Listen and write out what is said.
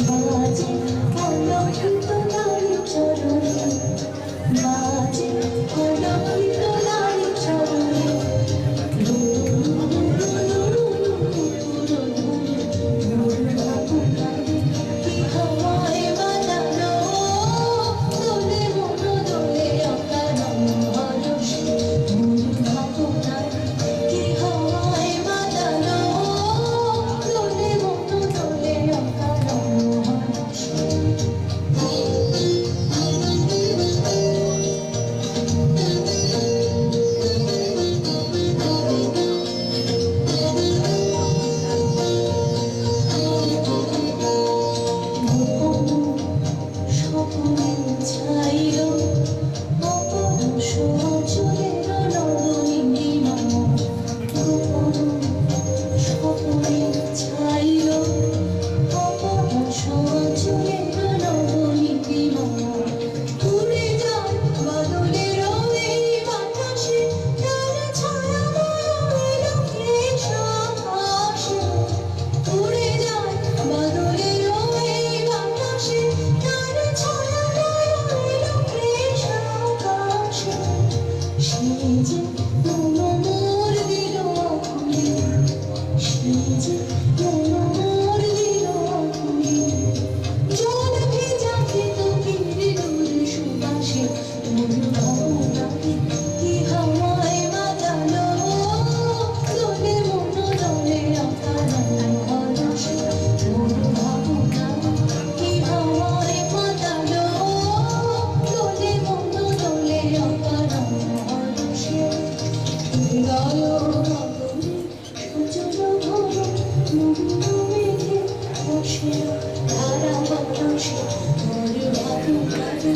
বাজে অলক্ষিত নারী চরণে, বাজে অলক্ষিত নারী চরণে, কি হাওয়ায় বানানো দোলে মন দোলে অকারণ হরষে, কি হাওয়ায় বানানো দোলে মন দোলে অকারণ হরষে। স্বপ্নে ছাইল অপরশ চুলের নবনীলিমা, গোপন স্বপ্নে ছাইল অপরশ চুলের নবনীলিমা, উড়ে যায় বাদলের এই বাতাসে, তার ছায়া এলো এস আকাশে, উড়ে যায় বাদলের এই বাতাসে, তার ছায়া এলো এস আকাশে। সে যে মন মোর দিল আকুলি, সে যে মন মোর দিল আকুলি, জল ভেজা ক্ষেত দূর সুবাসে, তোর ভাবনাকে কি হাওয়ায় বাজালো দোলে মন দোলে অকারণ হরষে, তোর ভাবনা কি হাওয়ায় বাজালো দোলে মন দোলে অকারণ হরষে। গায় গগনে সূর্য ঘন মুন্ড মেঘে বসে, ধারা বাতাসে তোর ভাবনাকে